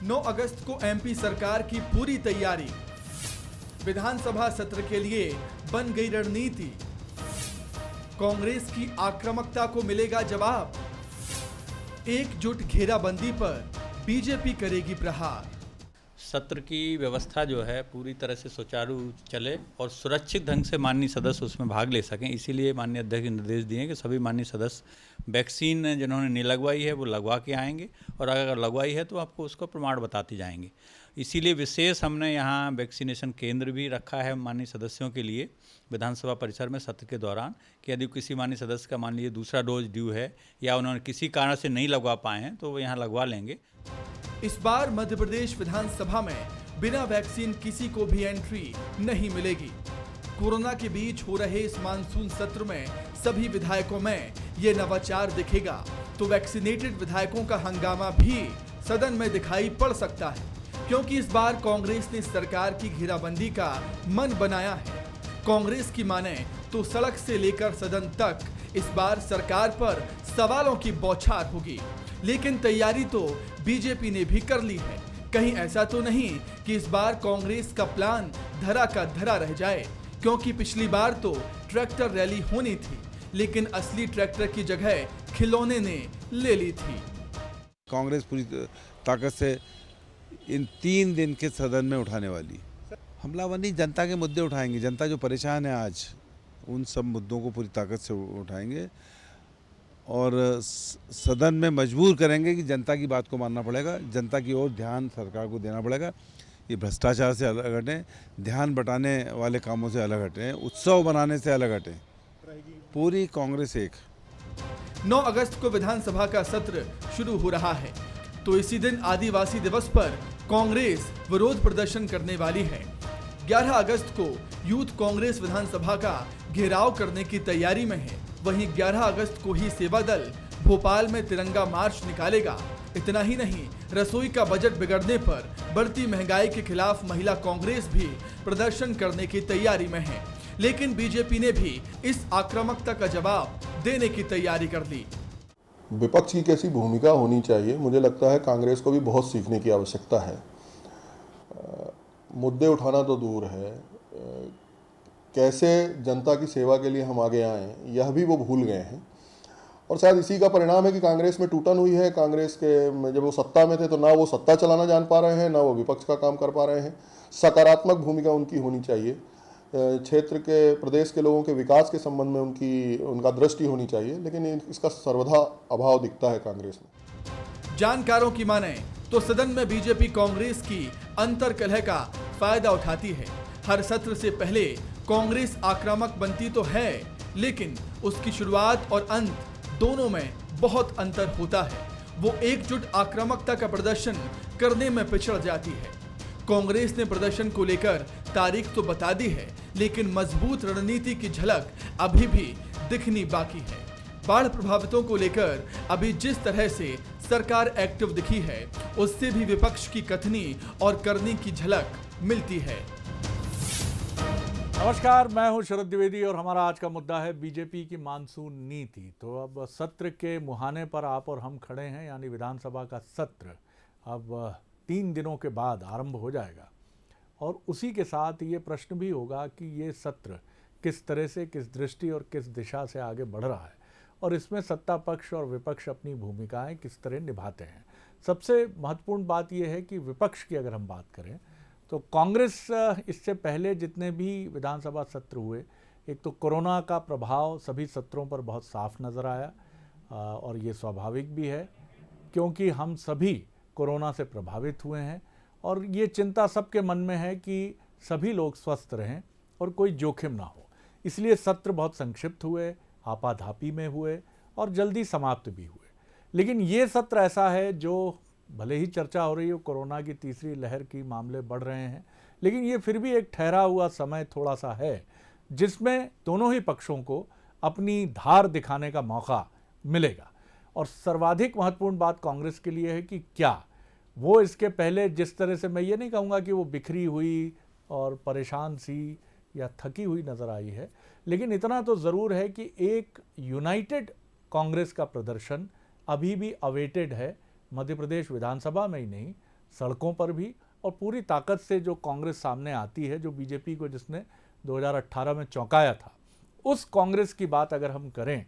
9 अगस्त को एमपी सरकार की पूरी तैयारी। विधानसभा सत्र के लिए बन गई रणनीति। कांग्रेस की आक्रामकता को मिलेगा जवाब। एकजुट घेराबंदी पर बीजेपी करेगी प्रहार। सत्र की व्यवस्था जो है पूरी तरह से सुचारू चले और सुरक्षित ढंग से माननीय सदस्य उसमें भाग ले सकें, इसीलिए माननीय अध्यक्ष ने निर्देश दिए हैं कि सभी माननीय सदस्य वैक्सीन जिन्होंने नहीं लगवाई है वो लगवा के आएंगे और अगर लगवाई है तो आपको उसका प्रमाण बताते जाएंगे। इसीलिए विशेष हमने यहाँ वैक्सीनेशन केंद्र भी रखा है माननीय सदस्यों के लिए विधानसभा परिसर में सत्र के दौरान, कि यदि किसी माननीय सदस्य का मान लीजिए दूसरा डोज ड्यू है या उन्होंने किसी कारण से नहीं लगवा पाए हैं तो वो यहाँ लगवा लेंगे। इस बार मध्य प्रदेश विधानसभा में बिना वैक्सीन किसी को भी एंट्री नहीं मिलेगी। कोरोना के बीच हो रहे इस मानसून सत्र में सभी विधायकों में ये नवाचार दिखेगा तो वैक्सीनेटेड विधायकों का हंगामा भी सदन में दिखाई पड़ सकता है, क्योंकि इस बार कांग्रेस ने सरकार की घेराबंदी का मन बनाया है। कांग्रेस की माने तो सड़क से लेकर सदन तक इस बार सरकार पर सवालों की बौछार होगी, लेकिन तैयारी तो बीजेपी ने भी कर ली है। कहीं ऐसा तो नहीं कि इस बार कांग्रेस का प्लान धरा का धरा रह जाए, क्योंकि पिछली बार तो ट्रैक्टर रैली होनी थी, लेकिन असली ट्रैक्टर की जगह खिलौने ने ले ली थी। कांग्रेस पूरी ताकत से इन 3 दिन के सदन में उठाने वाली हमलावरी जनता के मुद्दे उठाएंगे। जनता जो परेशान है आज, उन सब मुद्दों को पूरी ताकत से उठाएंगे और सदन में मजबूर करेंगे कि जनता की बात को मानना पड़ेगा, जनता की ओर ध्यान सरकार को देना पड़ेगा। ये भ्रष्टाचार से अलग हटें, ध्यान बटाने वाले कामों से अलग हटें, उत्सव बनाने से अलग हटें। पूरी कांग्रेस एक। 9 अगस्त को विधानसभा का सत्र शुरू हो रहा है, तो इसी दिन आदिवासी दिवस पर कांग्रेस विरोध प्रदर्शन करने वाली है। 11 अगस्त को यूथ कांग्रेस विधानसभा का घेराव करने की तैयारी में है। वहीं 11 अगस्त को ही सेवा दल भोपाल में तिरंगा मार्च निकालेगा। इतना ही नहीं, रसोई का बजट बिगड़ने पर बढ़ती महंगाई के खिलाफ महिला कांग्रेस भी प्रदर्शन करने की तैयारी में है। लेकिन बीजेपी ने भी इस आक्रामकता का जवाब देने की तैयारी कर ली। विपक्ष की कैसी भूमिका होनी चाहिए, मुझे लगता है कांग्रेस को भी बहुत सीखने की आवश्यकता है। मुद्दे उठाना तो दूर है, कैसे जनता की सेवा के लिए हम आगे आएँ यह भी वो भूल गए हैं, और शायद इसी का परिणाम है कि कांग्रेस में टूटन हुई है। कांग्रेस के जब वो सत्ता में थे तो ना वो सत्ता चलाना जान पा रहे हैं, ना वो विपक्ष का काम कर पा रहे हैं। सकारात्मक भूमिका उनकी होनी चाहिए, क्षेत्र के प्रदेश के लोगों के विकास के संबंध में उनका दृष्टि होनी चाहिए, लेकिन इसका सर्वथा अभाव दिखता है कांग्रेस में। जानकारों की माने तो सदन में बीजेपी कांग्रेस की अंतर कलह का फायदा उठाती है। हर सत्र से पहले कांग्रेस आक्रामक बनती तो है, लेकिन उसकी शुरुआत और अंत दोनों में बहुत अंतर होता है। वो एकजुट आक्रामकता का प्रदर्शन करने में पिछड़ जाती है। कांग्रेस ने प्रदर्शन को लेकर तारीख तो बता दी है, लेकिन मजबूत रणनीति की झलक अभी भी दिखनी बाकी है। बाढ़ प्रभावितों को लेकर अभी जिस तरह से सरकार एक्टिव दिखी है, उससे भी विपक्ष की कथनी और करनी की झलक मिलती है। नमस्कार, मैं हूं शरद द्विवेदी और हमारा आज का मुद्दा है बीजेपी की मानसून नीति। तो अब सत्र के मुहाने पर आप और हम खड़े हैं, यानी विधानसभा का सत्र अब 3 दिनों के बाद आरंभ हो जाएगा और उसी के साथ ये प्रश्न भी होगा कि ये सत्र किस तरह से, किस दृष्टि और किस दिशा से आगे बढ़ रहा है और इसमें सत्ता पक्ष और विपक्ष अपनी भूमिकाएं किस तरह निभाते हैं। सबसे महत्वपूर्ण बात यह है कि विपक्ष की अगर हम बात करें तो कांग्रेस इससे पहले जितने भी विधानसभा सत्र हुए, एक तो कोरोना का प्रभाव सभी सत्रों पर बहुत साफ नज़र आया और ये स्वाभाविक भी है, क्योंकि हम सभी कोरोना से प्रभावित हुए हैं और ये चिंता सबके मन में है कि सभी लोग स्वस्थ रहें और कोई जोखिम ना हो। इसलिए सत्र बहुत संक्षिप्त हुए, आपाधापी में हुए और जल्दी समाप्त भी हुए। लेकिन ये सत्र ऐसा है जो भले ही चर्चा हो रही हो, कोरोना की तीसरी लहर की मामले बढ़ रहे हैं, लेकिन ये फिर भी एक ठहरा हुआ समय थोड़ा सा है जिसमें दोनों ही पक्षों को अपनी धार दिखाने का मौका मिलेगा। और सर्वाधिक महत्वपूर्ण बात कांग्रेस के लिए है कि क्या वो इसके पहले जिस तरह से, मैं ये नहीं कहूँगा कि वो बिखरी हुई और परेशान सी या थकी हुई नज़र आई है, लेकिन इतना तो ज़रूर है कि एक यूनाइटेड कांग्रेस का प्रदर्शन अभी भी अवेटेड है, मध्य प्रदेश विधानसभा में ही नहीं सड़कों पर भी, और पूरी ताकत से जो कांग्रेस सामने आती है, जो बीजेपी को जिसने 2018 में चौंकाया था, उस कांग्रेस की बात अगर हम करें,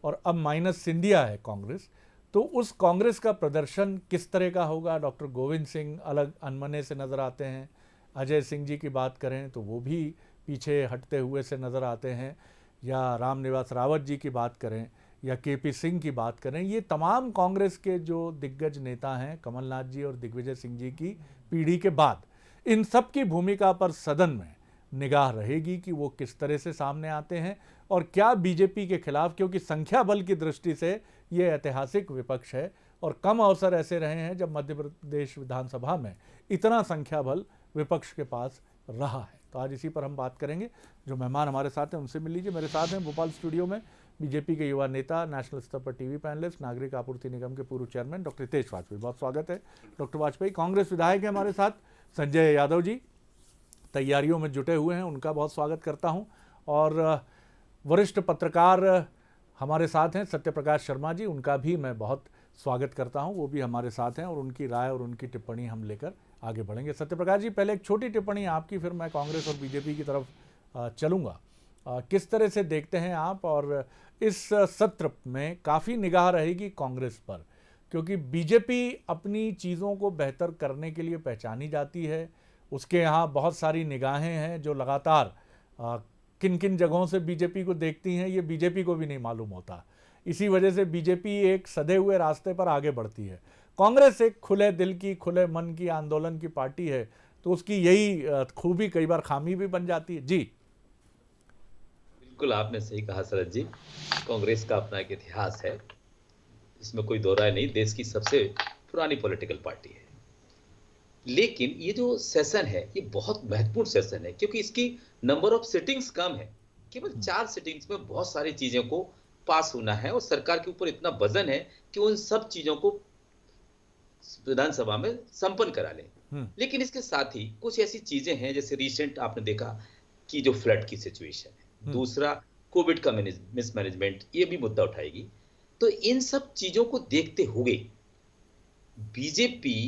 और अब माइनस सिंधिया है कांग्रेस, तो उस कांग्रेस का प्रदर्शन किस तरह का होगा? डॉक्टर गोविंद सिंह अलग अनमने से नज़र आते हैं, अजय सिंह जी की बात करें तो वो भी पीछे हटते हुए से नज़र आते हैं, या रामनिवास रावत जी की बात करें या केपी सिंह की बात करें, ये तमाम कांग्रेस के जो दिग्गज नेता हैं, कमलनाथ जी और दिग्विजय सिंह जी की पीढ़ी के बाद, इन सब की भूमिका पर सदन में निगाह रहेगी कि वो किस तरह से सामने आते हैं और क्या बीजेपी के खिलाफ, क्योंकि संख्या बल की दृष्टि से ये ऐतिहासिक विपक्ष है और कम अवसर ऐसे रहे हैं जब मध्य प्रदेश विधानसभा में इतना संख्या बल विपक्ष के पास रहा है। तो आज इसी पर हम बात करेंगे। जो मेहमान हमारे साथ हैं उनसे मिल लीजिए। मेरे साथ हैं भोपाल स्टूडियो में बीजेपी के युवा नेता, नेशनल स्तर पर टीवी पैनलिस्ट, नागरिक आपूर्ति निगम के पूर्व चेयरमैन डॉक्टर हितेश वाजपेयी। बहुत स्वागत है डॉक्टर वाजपेयी। कांग्रेस विधायक है हमारे साथ संजय यादव जी, तैयारियों में जुटे हुए हैं, उनका बहुत स्वागत करता हूं। और वरिष्ठ पत्रकार हमारे साथ हैं सत्य प्रकाश शर्मा जी, उनका भी मैं बहुत स्वागत करता हूं, वो भी हमारे साथ हैं और उनकी राय और उनकी टिप्पणी हम लेकर आगे बढ़ेंगे। सत्य प्रकाश जी, पहले एक छोटी टिप्पणी आपकी, फिर मैं कांग्रेस और बीजेपी की तरफ चलूँगा। किस तरह से देखते हैं आप, और इस सत्र में काफ़ी निगाह रहेगी कांग्रेस पर, क्योंकि बीजेपी अपनी चीज़ों को बेहतर करने के लिए पहचानी जाती है, उसके यहाँ बहुत सारी निगाहें हैं जो लगातार किन किन जगहों से बीजेपी को देखती हैं, ये बीजेपी को भी नहीं मालूम होता। इसी वजह से बीजेपी एक सधे हुए रास्ते पर आगे बढ़ती है। कांग्रेस एक खुले दिल की, खुले मन की, आंदोलन की पार्टी है, तो उसकी यही खूबी, कई बार खामी भी बन जाती है। जी बिल्कुल, आपने सही कहा शरद जी। कांग्रेस का अपना एक इतिहास है, इसमें कोई दो राय नहीं, देश की सबसे पुरानी पॉलिटिकल पार्टी है। लेकिन ये जो सेशन है ये बहुत महत्वपूर्ण सेशन है, क्योंकि इसकी नंबर ऑफ सिटिंग्स कम है। केवल 4 सिटिंग्स में बहुत सारी चीजों को पास होना है और सरकार के ऊपर इतना वजन है कि उन सब चीजों को विधानसभा में संपन्न करा लें। लेकिन इसके साथ ही कुछ ऐसी चीजें हैं, जैसे रिसेंट आपने देखा कि जो फ्लड की सिचुएशन है, दूसरा कोविड का मिसमैनेजमेंट, ये भी मुद्दा उठाएगी। तो इन सब चीजों को देखते हुए बीजेपी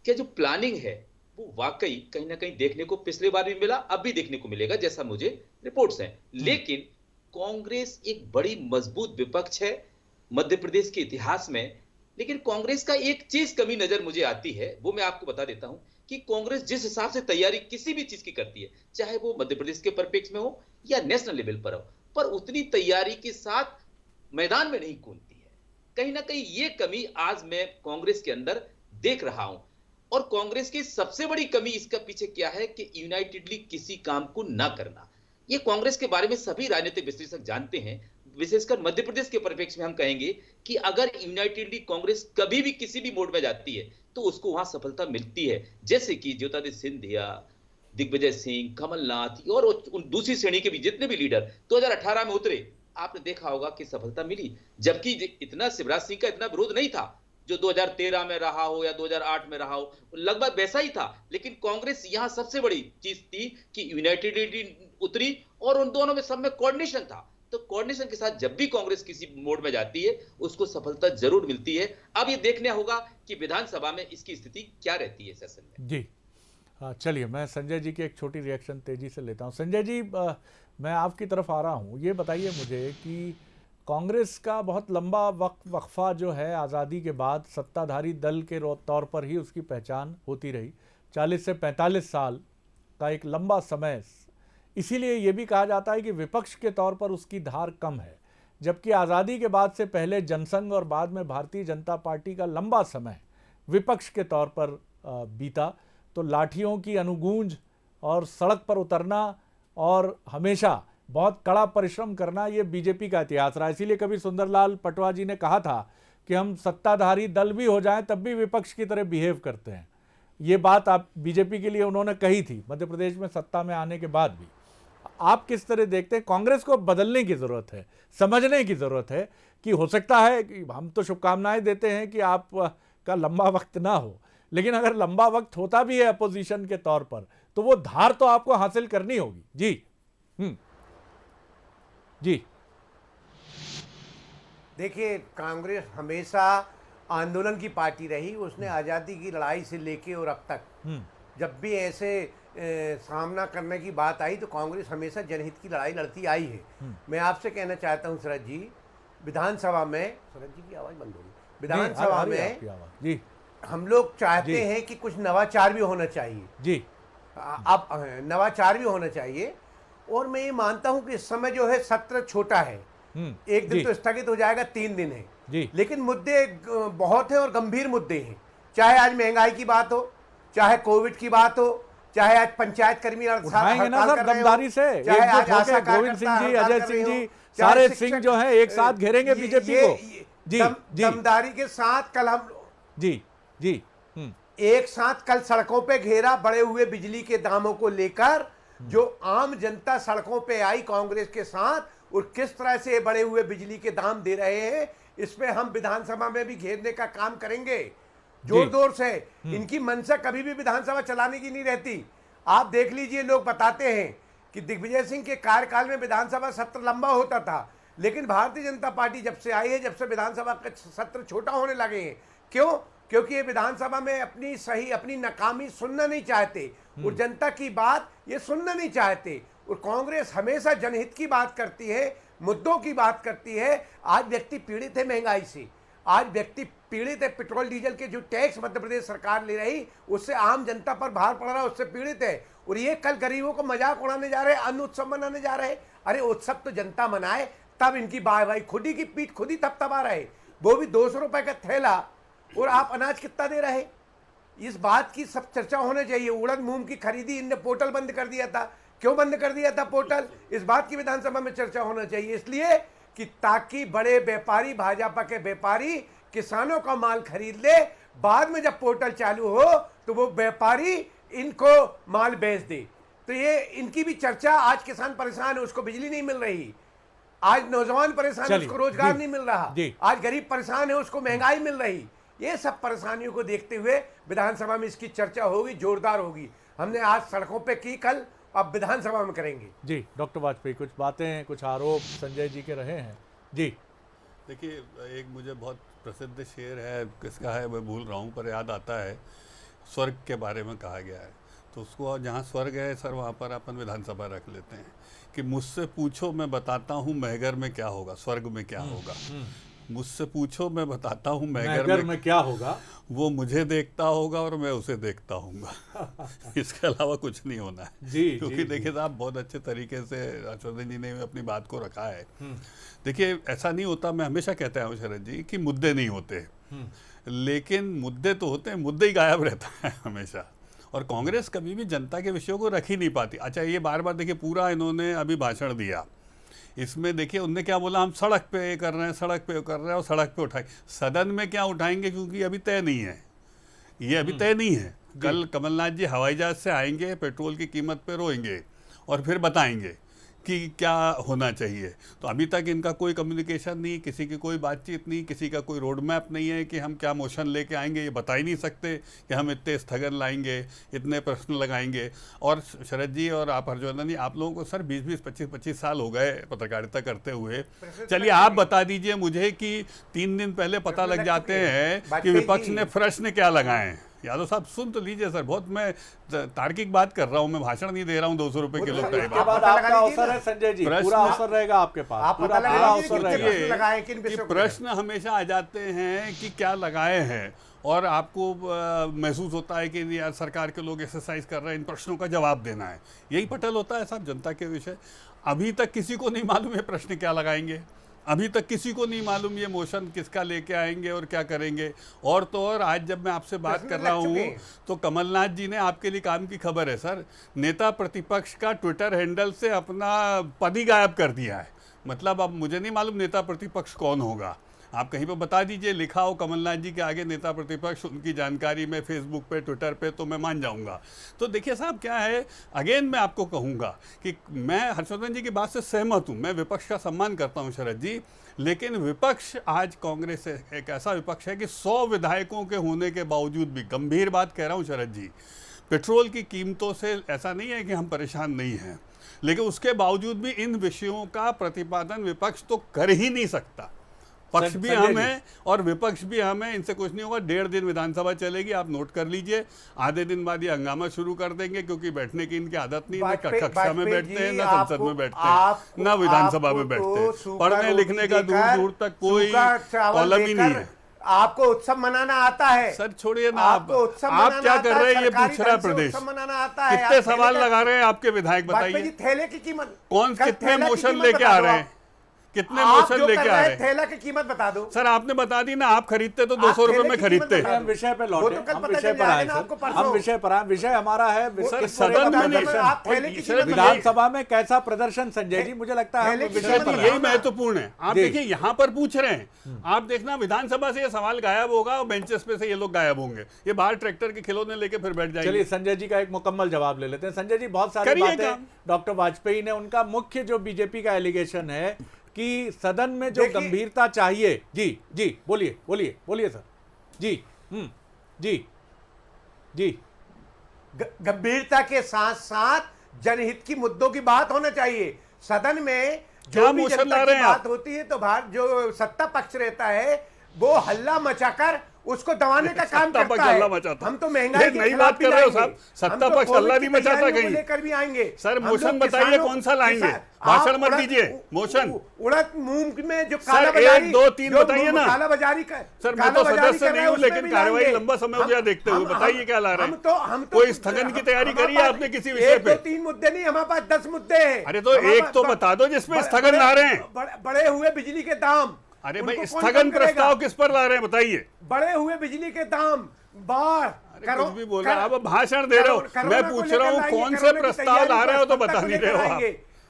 के जो प्लानिंग है वो वाकई कहीं ना कहीं देखने को पिछले बार भी मिला, अब भी देखने को मिलेगा, जैसा मुझे रिपोर्ट्स हैं। लेकिन कांग्रेस एक बड़ी मजबूत विपक्ष है मध्य प्रदेश के इतिहास में। लेकिन कांग्रेस का एक चीज कमी नजर मुझे आती है, वो मैं आपको बता देता हूं कि कांग्रेस जिस हिसाब से तैयारी किसी भी चीज की करती है, चाहे वो मध्य प्रदेश के परिप्रेक्ष्य में हो या नेशनल लेवल पर हो, पर उतनी तैयारी के साथ मैदान में नहीं कूदती है। कहीं ना कहीं ये कमी आज मैं कांग्रेस के अंदर देख रहा हूं। और कांग्रेस की सबसे बड़ी कमी इसका पीछे क्या है कि यूनाइटेडली किसी काम को ना करना। ये कांग्रेस के बारे में सभी राजनीतिक विश्लेषक जानते हैं, विशेषकर मध्य प्रदेश के परिप्रेक्ष्य में हम कहेंगे कि अगर यूनाइटेडली कांग्रेस कभी भी किसी भी मोड में जाती है तो उसको वहां सफलता मिलती है। जैसे कि ज्योतिरादित्य सिंधिया, दिग्विजय सिंह, कमलनाथ और उन दूसरी श्रेणी के भी जितने भी लीडर 2018 में उतरे, आपने देखा होगा कि सफलता मिली। जबकि इतना शिवराज सिंह का इतना विरोध नहीं था जो 2013 में रहा हो या 2008 में रहा हो, लगभग वैसा ही था। लेकिन कांग्रेस यहां सबसे बड़ी चीज थी कि यूनाइटेडली उतरी और उन दोनों में सब में कोऑर्डिनेशन था। तो कोऑर्डिनेशन के साथ जब भी कांग्रेस किसी मोड में जाती है उसको सफलता जरूर मिलती है। अब ये देखने होगा कि विधानसभा में इसकी स्थिति क्या रहती है सेशन में। जी चलिए, मैं संजय जी की एक छोटी रिएक्शन तेजी से लेता हूं। संजय जी, मैं आपकी तरफ आ रहा हूं, ये बताइए मुझे कि कांग्रेस का बहुत लंबा वक्फा जो है आज़ादी के बाद सत्ताधारी दल के तौर पर ही उसकी पहचान होती रही, 40 से 45 साल का एक लंबा समय। इसीलिए ये भी कहा जाता है कि विपक्ष के तौर पर उसकी धार कम है, जबकि आज़ादी के बाद से पहले जनसंघ और बाद में भारतीय जनता पार्टी का लंबा समय विपक्ष के तौर पर बीता। तो लाठियों की अनुगूंज और सड़क पर उतरना और हमेशा बहुत कड़ा परिश्रम करना, ये बीजेपी का इतिहास रहा। इसीलिए कभी सुंदरलाल पटवा जी ने कहा था कि हम सत्ताधारी दल भी हो जाएं तब भी विपक्ष की तरह बिहेव करते हैं। ये बात आप बीजेपी के लिए उन्होंने कही थी मध्य प्रदेश में सत्ता में आने के बाद भी। आप किस तरह देखते हैं? कांग्रेस को बदलने की ज़रूरत है, समझने की ज़रूरत है कि हो सकता है कि हम तो शुभकामनाएं देते हैं कि आपका लंबा वक्त ना हो, लेकिन अगर लंबा वक्त होता भी है अपोजिशन के तौर पर तो वो धार तो आपको हासिल करनी होगी। जी जी देखिए, कांग्रेस हमेशा आंदोलन की पार्टी रही, उसने आज़ादी की लड़ाई से लेके और अब तक जब भी ऐसे सामना करने की बात आई तो कांग्रेस हमेशा जनहित की लड़ाई लड़ती आई है। मैं आपसे कहना चाहता हूं शरद जी, विधानसभा में, शरद जी की आवाज़ बंद होगी, विधानसभा में जी हम लोग चाहते हैं कि कुछ नवाचार भी होना चाहिए जी, अब नवाचार भी होना चाहिए। और मैं ये मानता हूं कि इस समय जो है सत्र छोटा है, एक दिन तो स्थगित हो जाएगा, 3 दिन है जी, लेकिन मुद्दे बहुत हैं और गंभीर मुद्दे हैं। चाहे आज महंगाई की बात हो, चाहे कोविड की बात हो, चाहे आज पंचायत कर्मी उठाएंगे ना सर दमदारी से, एकजुट होकर गोविंद सिंह जी, अजय सिंह जी, सारे सिंह जो है एक साथ घेरेंगे बीजेपी को। जी जी, दमदारी के साथ कल हम जी जी एक साथ कल सड़कों पे घेरा, बढ़े हुए बिजली के दामों को लेकर जो आम जनता सड़कों पे आई कांग्रेस के साथ, और किस तरह से बढ़े हुए बिजली के दाम दे रहे हैं, इसमें हम विधानसभा में भी घेरने का काम करेंगे जोर जोर से। इनकी मंशा कभी भी विधानसभा चलाने की नहीं रहती। आप देख लीजिए, लोग बताते हैं कि दिग्विजय सिंह के कार्यकाल में विधानसभा सत्र लंबा होता था, लेकिन भारतीय जनता पार्टी जब से आई है, जब से विधानसभा के सत्र छोटा होने लगे हैं। क्यों? क्योंकि ये विधानसभा में अपनी नाकामी सुनना नहीं चाहते और जनता की बात ये सुनना नहीं चाहते। और कांग्रेस हमेशा जनहित की बात करती है, मुद्दों की बात करती है। आज व्यक्ति पीड़ित है महंगाई से, आज व्यक्ति पीड़ित है पेट्रोल डीजल के जो टैक्स मध्य प्रदेश सरकार ले रही, उससे आम जनता पर भार पड़ रहा है, उससे पीड़ित है। और ये कल गरीबों को मजाक उड़ाने जा रहे हैं, अन्न उत्सव मनाने जा रहे हैं। अरे उत्सव तो जनता मनाए, तब इनकी भाई खुद ही की पीठ खुद ही थपथपा रहे, वो भी 200 रुपए का थैला, और आप अनाज कितना दे रहे। इस बात की सब चर्चा होनी चाहिए। उड़द मूंग की खरीदी इनने पोर्टल बंद कर दिया था, क्यों बंद कर दिया था पोर्टल, इस बात की विधानसभा में चर्चा होना चाहिए। इसलिए कि ताकि बड़े व्यापारी, भाजपा के व्यापारी किसानों का माल खरीद ले, बाद में जब पोर्टल चालू हो तो वो व्यापारी इनको माल बेच दे। तो ये इनकी भी चर्चा, आज किसान परेशान है, उसको बिजली नहीं मिल रही, आज नौजवान परेशान है, उसको रोजगार नहीं मिल रहा, आज गरीब परेशान है, उसको महंगाई मिल रही। ये सब परेशानियों को देखते हुए विधानसभा में इसकी चर्चा होगी, जोरदार होगी। हमने आज सड़कों पे की, कल अब विधानसभा में करेंगे। जी डॉक्टर वाजपेयी, कुछ बातें, कुछ आरोप संजय जी के रहे हैं। जी देखिए, एक मुझे बहुत प्रसिद्ध शेर है, किसका है मैं भूल रहा हूँ, पर याद आता है, स्वर्ग के बारे में कहा गया है। तो उसको जहाँ स्वर्ग है सर, वहाँ पर अपन विधानसभा रख लेते हैं कि मुझसे पूछो मैं बताता हूँ महगर में क्या होगा, स्वर्ग में क्या होगा। मुझसे पूछो मैं बताता हूँ महगर में क्या होगा, वो मुझे देखता होगा और मैं उसे देखता हूँगा। इसके अलावा कुछ नहीं होना है। क्योंकि देखिए साहब, बहुत अच्छे तरीके से हर्षवर्धन जी ने अपनी बात को रखा है। देखिए, ऐसा नहीं होता, मैं हमेशा कहता हूँ शरद जी कि मुद्दे नहीं होते, लेकिन मुद्दे तो होते हैं, मुद्दे ही गायब रहता है हमेशा। और कांग्रेस कभी भी जनता के विषयों को रख ही नहीं पाती। अच्छा, ये बार बार देखिए, पूरा इन्होंने अभी भाषण दिया, इसमें देखिए उनने क्या बोला, हम सड़क पे कर रहे हैं, सड़क पे कर रहे हैं और सड़क पे उठाए। सदन में क्या उठाएंगे, क्योंकि अभी तय नहीं है, ये अभी तय नहीं है। कल कमलनाथ जी हवाई जहाज से आएंगे, पेट्रोल की कीमत पे रोएंगे और फिर बताएंगे कि क्या होना चाहिए। तो अभी तक इनका कोई कम्युनिकेशन नहीं, किसी की कोई बातचीत नहीं, किसी का कोई रोड मैप नहीं है कि हम क्या मोशन लेके आएंगे। ये बता ही नहीं सकते कि हम इतने स्थगन लाएंगे, इतने प्रश्न लगाएंगे। और शरद जी और आप हर्षवर्धन जी, आप लोगों को सर 20-20, 25-25 साल हो गए पत्रकारिता करते हुए। चलिए आप बता दीजिए मुझे कि 3 दिन पहले पता लग जाते हैं कि विपक्ष ने प्रश्न क्या लगाए हैं। यादव साहब सुन तो लीजिए सर, बहुत मैं तार्किक बात कर रहा हूँ, मैं भाषण नहीं दे रहा हूँ 200 रुपए किलो का। इसके बाद आपका अवसर है संजय जी, पूरा अवसर रहेगा आपके पास, पूरा अवसर रहेगा। कि प्रश्न हमेशा आ जाते हैं कि क्या लगाए हैं, और आपको महसूस होता है कि यार सरकार के लोग एक्सरसाइज कर रहे हैं, इन प्रश्नों का जवाब देना है। यही पटल होता है साहब जनता के विषय। अभी तक किसी को नहीं मालूम ये प्रश्न क्या लगाएंगे, अभी तक किसी को नहीं मालूम ये मोशन किसका लेके आएंगे और क्या करेंगे। और तो और आज जब मैं आपसे बात कर रहा हूँ तो कमलनाथ जी ने, आपके लिए काम की खबर है सर, नेता प्रतिपक्ष का ट्विटर हैंडल से अपना पद ही गायब कर दिया है। मतलब अब मुझे नहीं मालूम नेता प्रतिपक्ष कौन होगा, आप कहीं पर बता दीजिए, लिखा हो कमलनाथ जी के आगे नेता प्रतिपक्ष, उनकी जानकारी में फेसबुक पे, ट्विटर पे, तो मैं मान जाऊंगा। तो देखिए साहब क्या है, अगेन मैं आपको कहूँगा कि मैं हर्षवर्धन जी की बात से सहमत हूँ, मैं विपक्ष का सम्मान करता हूँ शरद जी, लेकिन विपक्ष आज कांग्रेस एक ऐसा विपक्ष है कि 100 विधायकों के होने के बावजूद भी, गंभीर बात कह रहा हूँ शरद जी, पेट्रोल की कीमतों से ऐसा नहीं है कि हम परेशान नहीं हैं, लेकिन उसके बावजूद भी इन विषयों का प्रतिपादन विपक्ष तो कर ही नहीं सकता। पक्ष भी हम हैं और विपक्ष भी हम हैं, इनसे कुछ नहीं होगा। 1.5 दिन विधानसभा चलेगी, आप नोट कर लीजिए। आधे दिन बाद ये हंगामा शुरू कर देंगे, क्योंकि बैठने की इनकी आदत नहीं, ना कक्षा में बैठते हैं, ना संसद में बैठते हैं, ना विधानसभा में बैठते हैं। पढ़ने लिखने का दूर दूर तक कोई कॉलम ही नहीं है। आपको उत्सव मनाना आता है सर? छोड़िए ना, आपको उत्सव आप क्या मनाना कर आता रहे है, हैं? ये सरकारी पूछ रहा है ढंग से प्रदेश। उत्सव मनाना आता है। कितने आप सवाल ठेले लगा रहे हैं आपके विधायक, वाजपेयी बताइए। जी, ठेले की कीमत कौन कल कितने ठेला की मोशन कीमत लेके बता आ दो रहे आप। हैं? कितने आप मोशन जो लेके कर आ रहे रहे हैं, हैं? ठेला की कीमत बता दो सर आपने बता दी ना, आप खरीदते तो 200 रुपए में खरीदते। हम विषय पे वो लौटे, तो कल हम पता विषय चल पर आए जाएगा ना आपको सर, परसों। हम विषय पर आए। विषय हमारा है सर, इस सदन में नहीं, आप ठेले की कीमत विधानसभा में कैसा प्रदर्शन संजय जी, मुझे लगता है ठेले हम की विषय कीमत पर तो आए। यही महत्वपूर्ण है। आप जी। देखिए यहाँ पर पूछ रहे हैं, आप देखना विधानसभा से ये सवाल गायब होगा और बेंचेस पे से ये लोग गायब होंगे। ये बाहर ट्रैक्टर के खिलौने लेके फिर बैठ जाएंगे। चलिए संजय जी का एक मुकम्मल जवाब ले लेते हैं। संजय जी, बहुत सारी करिए बातें काम। डॉक्टर वाजपेयी ने, उनका मुख्य जो बीजेपी का एलिगेशन है कि सदन में जो देखिए- गंभीरता चाहिए। जी जी, बोलिए बोलिए बोलिए सर। जी जी जी गंभीरता के साथ साथ जनहित की मुद्दों की बात होना चाहिए। सदन में क्या जो भी मोशन जनता ला की रहे हैं आप? बात होती है तो जो सत्ता पक्ष रहता है वो हल्ला मचाकर उसको दबाने का काम सत्ता पक्ष करता है। हल्ला मचाता। हम तो महंगाई ये की नई बात कर रहे हो साहब, सत्ता पक्ष हल्ला नहीं मचाता कहीं। लेकर भी आएंगे सर, हम मोशन लोग बताइए किसानों- कौन सा लाएंगे? किसान- भाषण आप मत उड़द- दीजिए, मोशन। उड़द मूंग में जो सर, काला एक, बाजारी, दो, तीन जो बताइए ना। काला बाजारी का सर, मैं तो सदस्य नहीं हूँ, लेकिन कार्रवाई लंबा समय हो गया देखते हुए। बताइए क्या ला रहे हैं? हम तो कोई स्थगन की तैयारी करी है आपने किसी विषय एक पे? दो तीन मुद्दे नहीं, हमारे पास 10 मुद्दे हैं। अरे तो हमारे एक तो पास- बता दो जिसमें बड़े- स्थगन ला रहे हैं। बढ़े हुए बिजली के दाम। अरे उनको भाई, कौन स्थगन कम करेगा? प्रस्ताव किस पर ला रहे हैं बताइए? बढ़े हुए बिजली के दाम, बाढ़, कुछ भी बोल रहे हैं आप, भाषण दे रहे हो। मैं पूछ रहा हूँ कौन से प्रस्ताव ला रहे हो तो बता नहीं रहे हो आप।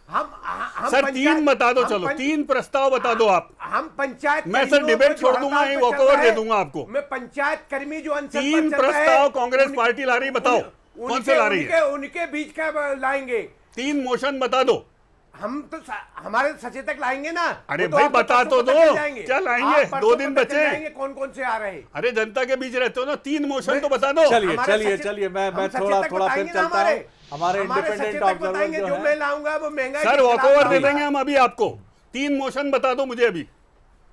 हम सर, तीन बता दो, चलो 3 प्रस्ताव बता दो आप। हम पंचायत मैं सर कर्मियों डिबेट को जो छोड़ दूंगा, हड़ताल यही पर चल वॉकओवर रहे दे हैं, दूंगा आपको। मैं पंचायत कर्मी जो अनशन पर 3 चल रहे हैं, प्रस्ताव कांग्रेस उन- पार्टी ला रही, बताओ कौन से ला रही है? उनके बीच का लाएंगे। 3 मोशन बता दो। हम तो हमारे सचेतक लाएंगे ना। अरे वो भाई, आपको बता परसों तो पता दो। चल जाएंगे। क्या लाएंगे? आप परसों 2 दिन पता चल बचे। जाएंगे कौन कौन से आ रहे हैं। अरे जनता के बीच रहते हो ना, 3 मोशन तो बता दो। चलिए हमारे चलिए सचेतक- चलिए, मैं हम थोड़ा सचेतक थोड़ा फिर बताएंगे ना चलता हूँ। हमारे इंडिपेंडेंट सचेतक ऑब्जर्वर बताएंगे, जो जो है, मैं लाऊंगा वो महंगाई सर के खिलाफ वॉकओवर दे लाऊंगा। देंगे हम अभी आपको। 3 मोशन बता दो मुझे अभी।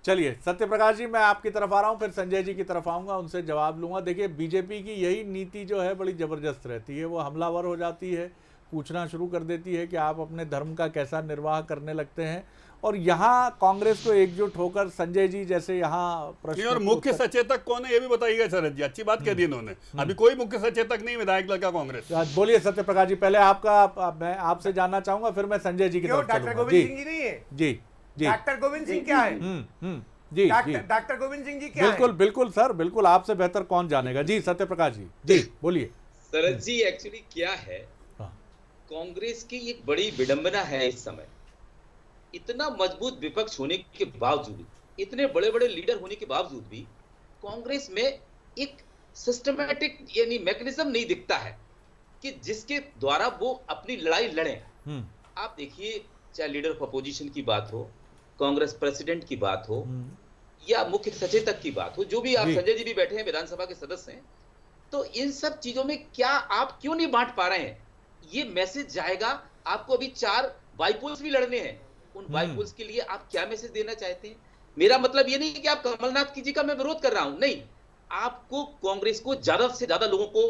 चलिए सत्य प्रकाश जी, मैं आपकी तरफ आ रहा हूं, फिर संजय जी की तरफ आऊंगा, उनसे जवाब लूंगा। देखिए, बीजेपी की यही नीति जो है बड़ी जबरदस्त रहती है। वो हमलावर हो जाती है, पूछना शुरू कर देती है कि आप अपने धर्म का कैसा निर्वाह करने लगते हैं। और यहाँ कांग्रेस को एकजुट होकर संजय जी जैसे यहाँ प्रश्न और मुख्य सचेतक कौन है ये भी बताइएगा शरद जी। अच्छी बात कह दी इन्होंने। अभी कोई मुख्य सचेतक नहीं, विधायक लड़का कांग्रेस। बोलिए सत्य प्रकाश जी, पहले मैं आपसे जानना चाहूंगा, फिर मैं संजय जी की क्यों तरफ डॉक्टर चलूंगा। गोविंद जी सिंह जी नहीं है? जी जी डॉक्टर गोविंद सिंह क्या है? जी जी, डॉक्टर गोविंद सिंह जी क्या है? बिल्कुल बिल्कुल सर, बिल्कुल आपसे बेहतर कौन जानेगा। जी सत्य प्रकाश जी, जी बोलिए। शरद जी, एक्चुअली क्या है, हाँ। कांग्रेस की एक बड़ी विडंबना है इस समय। इतना मजबूत विपक्ष होने के बावजूद, इतने बड़े बड़े लीडर होने के बावजूद भी कांग्रेस में एक सिस्टमैटिक यानी मैकेनिज्म नहीं दिखता है कि जिसके द्वारा वो अपनी लड़ाई लड़े। आप देखिए, चाहे लीडर ऑफ अपोजिशन की बात हो, कांग्रेस प्रेसिडेंट की बात हो, या मुख्य सचेतक की बात हो, जो भी आप, संजय जी भी बैठे हैं, विधानसभा के सदस्य हैं, तो इन सब चीजों में क्या आप क्यों नहीं बांट पा रहे हैं? ये मैसेज जाएगा आपको। अभी 4 बाईपोल्स भी लड़ने हैं, उन बाईपोल्स के लिए आप क्या मैसेज देना चाहते हैं? मेरा मतलब ये नहीं है कि आप कमलनाथ जी का मैं विरोध कर रहा हूं, नहीं। आपको कांग्रेस को ज्यादा से ज्यादा लोगों को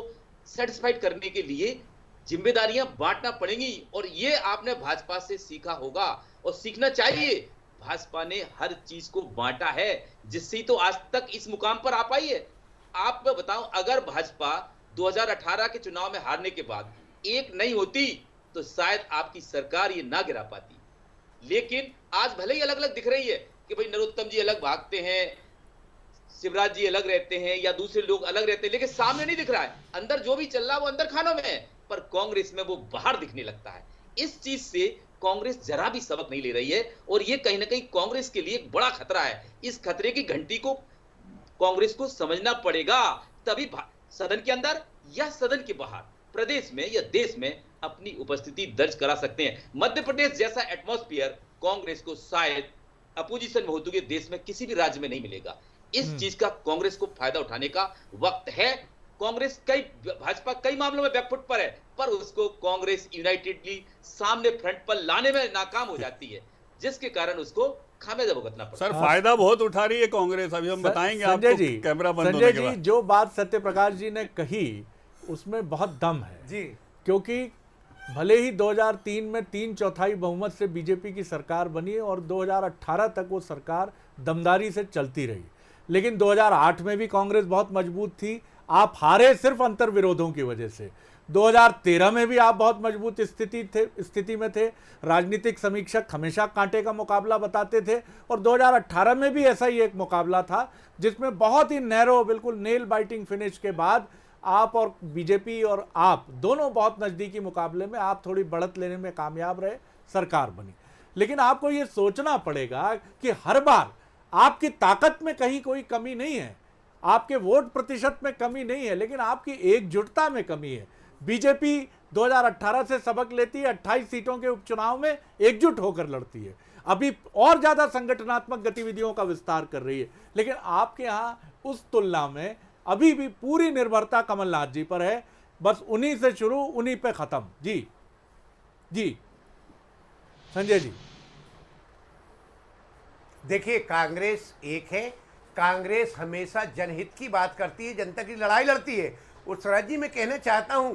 सेटिस्फाइड करने के लिए जिम्मेदारियां बांटना पड़ेंगी, और ये आपने भाजपा से सीखा होगा और सीखना चाहिए। भाजपा ने हर चीज को बांटा है, जिससे तो आज तक इस मुकाम पर आ पाई है। आप मैं बताऊं, अगर भाजपा 2018 के चुनाव में हारने के बाद एक नहीं होती तो शायद आपकी सरकार ये ना गिरा पाती। लेकिन आज भले ही अलग अलग दिख रही है कि भाई नरोत्तम जी अलग भागते हैं, शिवराज जी अलग रहते हैं, या दूसरे लोग अलग रहते हैं, लेकिन सामने नहीं दिख रहा है। अंदर जो भी चल रहा है वो अंदर खानों में है, पर कांग्रेस में वो बाहर दिखने लगता है। इस चीज से कांग्रेस जरा भी सबक नहीं ले रही है, और ये कहीं ना कहीं कांग्रेस के लिए एक बड़ा खतरा है। इस खतरे की घंटी को कांग्रेस को समझना पड़ेगा, तभी सदन के अंदर या सदन के बाहर, प्रदेश में या देश में अपनी उपस्थिति दर्ज करा सकते हैं। मध्य प्रदेश जैसा एटमॉस्फेयर कांग्रेस को शायद अपोजिशन में होते हुए देश में किसी भी राज्य में नहीं मिलेगा। इस चीज का कांग्रेस को फायदा उठाने का वक्त है। कांग्रेस भाजपा कई मामलों में बैकफुट पर है, पर उसको कांग्रेस यूनाइटेडली सामने फ्रंट पर लाने में नाकाम हो जाती है, जिसके कारण उसको खामियाजा भुगतना पड़ा। सर फायदा बहुत उठा रही है कांग्रेस, अभी हम बताएंगे संजय आपको जी, कैमरा बंद संजय होने के जी, बाद। जो बात सत्य प्रकाश जी ने कही उसमें बहुत दम है जी। क्योंकि भले ही 2003 में 3/4 बहुमत से बीजेपी की सरकार बनी और 2018 तक वो सरकार दमदारी से चलती रही, लेकिन 2008 में भी कांग्रेस बहुत मजबूत थी। आप हारे सिर्फ अंतर विरोधों की वजह से। 2013 में भी आप बहुत मजबूत स्थिति में थे। राजनीतिक समीक्षक हमेशा कांटे का मुकाबला बताते थे और 2018 में भी ऐसा ही एक मुकाबला था जिसमें बहुत ही नैरो, बिल्कुल नेल बाइटिंग फिनिश के बाद आप और बीजेपी और आप दोनों बहुत नज़दीकी मुकाबले में आप थोड़ी बढ़त लेने में कामयाब रहे, सरकार बनी। लेकिन आपको ये सोचना पड़ेगा कि हर बार आपकी ताकत में कहीं कोई कमी नहीं है, आपके वोट प्रतिशत में कमी नहीं है, लेकिन आपकी एकजुटता में कमी है। बीजेपी 2018 से सबक लेती है, 28 सीटों के उपचुनाव में एकजुट होकर लड़ती है, अभी और ज्यादा संगठनात्मक गतिविधियों का विस्तार कर रही है। लेकिन आपके यहां उस तुलना में अभी भी पूरी निर्भरता कमलनाथ जी पर है, बस उन्हीं से शुरू, उन्हीं पे खत्म। जी जी संजय जी। देखिए, कांग्रेस एक है, कांग्रेस हमेशा जनहित की बात करती है, जनता की लड़ाई लड़ती है। और स्वराज जी, मैं कहना चाहता हूं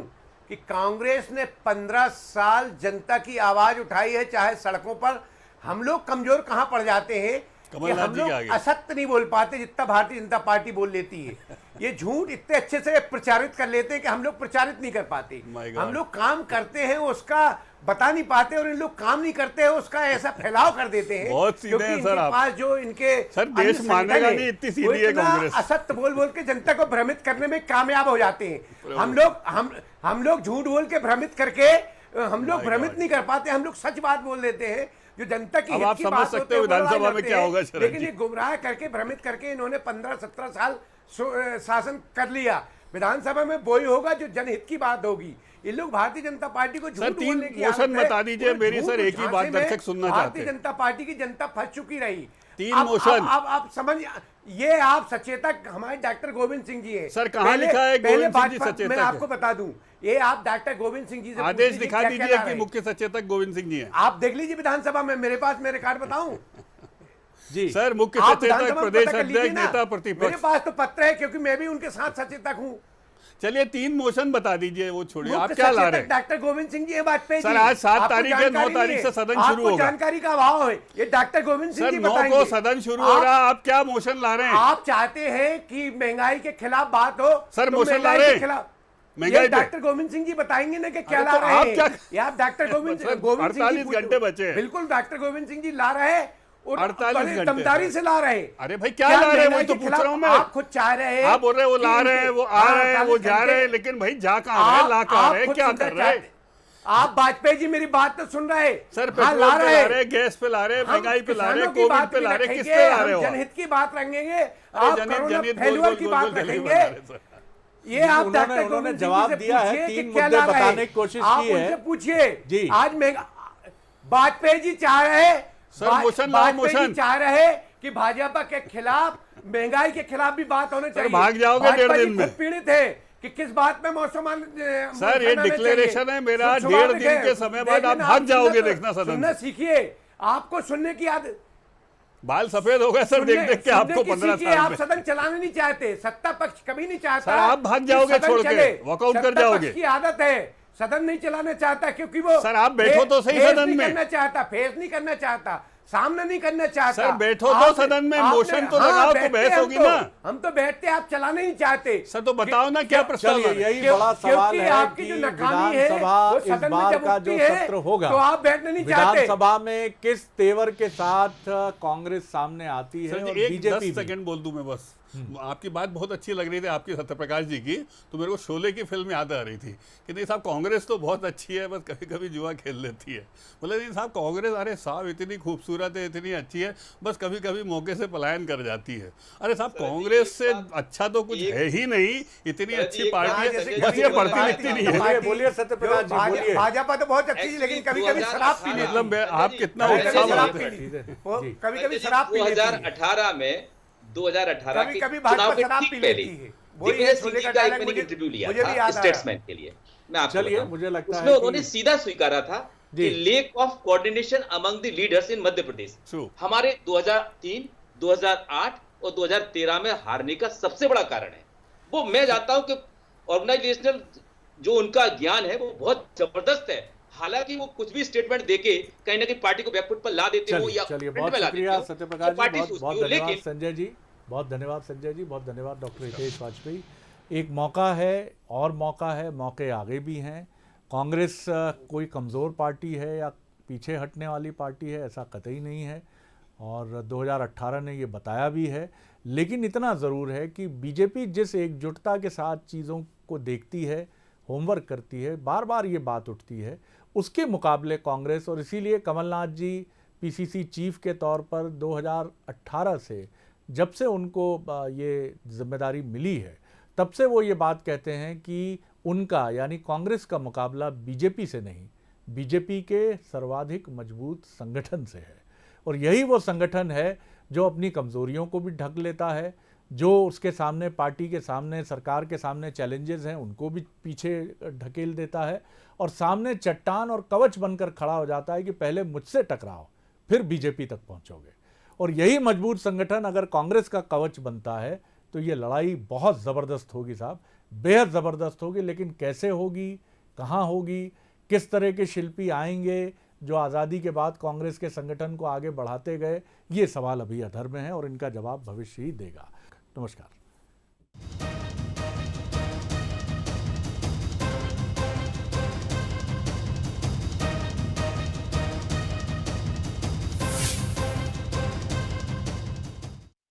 कि कांग्रेस ने 15 साल जनता की आवाज उठाई है, चाहे सड़कों पर। हम लोग कमजोर कहां पड़ जाते हैं कि हम लोग असत्य नहीं बोल पाते जितना भारतीय जनता पार्टी बोल लेती है। ये झूठ इतने अच्छे से प्रचारित कर लेते हैं कि हम लोग प्रचारित नहीं कर पाते। हम लोग काम करते हैं उसका बता नहीं पाते, और इन लोग काम नहीं करते हैं उसका ऐसा फैलाव कर देते हैं। बहुत सीधे हैं सर आप। पास जो इनके सर देश मानेगा नहीं, इतनी सीधी है कांग्रेस। असत्य बोल बोल के जनता को भ्रमित करने में कामयाब हो जाते हैं। हम लोग झूठ बोल के भ्रमित करके हम लोग भ्रमित नहीं कर पाते, हम लोग सच बात बोल देते हैं जो जनता की अब आप समझ सकते हो विधानसभा में क्या होगा। लेकिन ये गुमराह करके, भ्रमित करके इन्होंने 15-17 साल शासन कर लिया। विधानसभा में वही होगा जो जनहित की बात होगी। ये लोग भारतीय जनता पार्टी को झूठ बोलने की आदत है। मोशन बता दीजिए मेरी सर, एक ही बात दर्शक सुनना चाहते हैं। भारतीय जनता पार्टी की जनता फंस चुकी रही। 3 मोशन। अब आप समझ, ये आप सचेतक हमारे डॉक्टर गोविंद सिंह जी हैं। सर कहाँ लिखा है गोविंद सिंह जी सचेतक? मैं आपको बता दूं, ये आप डॉक्टर गोविंद सिंह जी से आदेश दिखा दीजिए कि मुख्य सचेतक गोविंद सिंह जी हैं। आप देख लीजिए विधानसभा में, मेरे पास मेरे कार्ड बताऊं जी सर। मुख्य सचेतक, प्रदेश अध्यक्ष, नेता प्रतिपक्ष। मेरे पास तो पत्र है क्योंकि मैं भी उनके साथ सचेतक हूं। चलिए 3 मोशन बता दीजिए, वो छोड़िए, आप क्या ला रहे हैं? डॉक्टर गोविंद सिंह जी, ये बात पे सर आज 7 तारीख है, 9 तारीख से सदन शुरू होगा। जानकारी का अभाव है, ये डॉक्टर गोविंद सिंह जी बताएंगे। 9 को सदन शुरू हो रहा है, आप क्या मोशन ला रहे हैं? आप चाहते हैं कि महंगाई के खिलाफ बात हो? सर मोशन ला रहे हैं महंगाई। डॉक्टर गोविंद सिंह जी बताएंगे ना कि क्या ला रहे हैं। आप डॉक्टर गोविंद सिंह 48 घंटे बचे हैं। बिल्कुल डॉक्टर गोविंद सिंह जी ला रहे हैं, 48 घंटे दमदारी से ला रहे हैं। अरे भाई क्या ला रहे हैं, वही तो पूछ रहा हूं मैं। आप खुद चाह रहे हैं, आप बोल रहे हैं वो ला रहे हैं, वो आ रहे हैं, वो जा रहे हैं, लेकिन भाई जा कहां रहे हैं, ला कहां रहे हैं, क्या कर रहे हैं? आप वाजपेयी जी मेरी बात तो सुन रहे हैं। सर पेट्रोल पे ला रहे हैं, गैस पे ला रहे हैं, महंगाई पे ला रहे हैं, कोविड पे ला रहे हैं, किस पे ला रहे हो? जनहित की बात रखेंगे, आप फेल्यूर की बात रखेंगे। ये आप डॉक्टर गोविंद जवाब दिया है, 3 मुद्दे बताने की कोशिश की है। पूछिए जी। आज वाजपेयी जी चाह रहे हैं, सर मोशन लाओ, मोशन चाह रहे कि भाजपा के खिलाफ, महंगाई के खिलाफ भी बात होनी चाहिए। भाग जाओगे 1.5 दिन में। पीड़ित है कि किस बात में मौसम सर ये डिक्लेरेशन है मेरा, 1.5 दिन के समय बाद आप भाग जाओगे, देखना सदन सुनना सीखिए। आपको सुनने की आदत, बाल सफेद हो गए सर, देख देख के आपको 15 साल आप सदन चलाने नहीं चाहते, सत्ता पक्ष कभी नहीं चाहता। सर आप भाग जाओगे, छोड़ के वॉकआउट कर जाओगे। की आदत है, सदन नहीं चलाना चाहता क्योंकि वो सर आप बैठो तो सही सदन में, करना चाहता, फेस नहीं करना चाहता, सामने नहीं करना चाहता। सर बैठो तो सदन में, मोशन तो लगाओ तो बहस होगी ना। हम तो बैठते, आप चलाने नहीं चाहते। सर तो बताओ ना क्या प्रस्ताव है? यही बड़ा सवाल है कि विधानसभा इस बार का जो सत्र होगा, तो आप बैठने नहीं चाहते। विधानसभा में किस तेवर के साथ कांग्रेस सामने आती है और बीजेपी। 10 सेकंड बोल दूं मैं बस। आपकी बात बहुत अच्छी लग रही थी आपकी, सत्यप्रकाश जी की, तो मेरे को शोले की फिल्म याद आ रही थी कि नहीं साहब कांग्रेस तो बहुत अच्छी है, बस कभी कभी जुआ खेल लेती है। बोले नहीं साहब कांग्रेस, अरे साहब इतनी खूबसूरत है, इतनी अच्छी है, बस कभी कभी मौके से पलायन कर जाती है। अरे साहब कांग्रेस से अच्छा तो कुछ है ही नहीं, इतनी अच्छी पार्टी है, बस ये बढ़ती लिखती नहीं है। बोलिए सत्यप्रकाश जी, बोलिए। भाजपा तो बहुत अच्छी, लेकिन कभी कभी शराब पी लेती है। मतलब आप कितना उत्साह बढ़ाते हैं। कभी कभी शराब पी लेती है। 2018 में 2018 के कभी चुनाव के शराब ठीक पी पहले लेती है। दिग्विजय सिंह जी का एक मैंने इंटरव्यू लिया था स्टेट्समैन के लिए, मैं आपको चलिए बताऊं। मुझे लगता उसमें है उन्होंने सीधा स्वीकारा था कि lake of coordination among the leaders in Madhya Pradesh True. हमारे 2003, 2008 और 2013 में हारने का सबसे बड़ा कारण है। वो मैं जानता हूं कि ऑर्गेनाइजेशनल जो उनका ज्ञान है वो बहुत जबरदस्त है, हालांकि वो कुछ भी स्टेटमेंट देके कहीं ना कहीं पार्टी को बैकफुट पर ला देते हो या चलिए, फ्रंट बहुत में ला शुक्रिया देते हो, सत्यप्रकाश तो पार्टी जी, सोचती बहुत हो, धन्यवाद लेकिन संजय जी, बहुत धन्यवाद संजय जी, बहुत धन्यवाद डॉक्टर हितेश वाजपेयी। एक मौका है और मौका है, मौके आगे भी हैं। कांग्रेस कोई कमज़ोर पार्टी है या पीछे हटने वाली पार्टी है, ऐसा कतई नहीं है, और 2018 ने ये बताया भी है। लेकिन इतना ज़रूर है कि बीजेपी जिस एकजुटता के साथ चीज़ों को देखती है, होमवर्क करती है, बार बार ये बात उठती है, उसके मुकाबले कांग्रेस, और इसीलिए कमलनाथ जी पीसीसी चीफ के तौर पर 2018 से जब से उनको ये जिम्मेदारी मिली है, तब से वो ये बात कहते हैं कि उनका यानी कांग्रेस का मुकाबला बीजेपी से नहीं, बीजेपी के सर्वाधिक मजबूत संगठन से है। और यही वो संगठन है जो अपनी कमज़ोरियों को भी ढक लेता है, जो उसके सामने, पार्टी के सामने, सरकार के सामने चैलेंजेस हैं उनको भी पीछे ढकेल देता है, और सामने चट्टान और कवच बनकर खड़ा हो जाता है कि पहले मुझसे टकराओ फिर बीजेपी तक पहुंचोगे। और यही मजबूत संगठन अगर कांग्रेस का कवच बनता है तो ये लड़ाई बहुत ज़बरदस्त होगी साहब, बेहद ज़बरदस्त होगी। लेकिन कैसे होगी, कहाँ होगी, किस तरह के शिल्पी आएंगे जो आज़ादी के बाद कांग्रेस के संगठन को आगे बढ़ाते गए, ये सवाल अभी अधर में है और इनका जवाब भविष्य ही देगा। नमस्कार।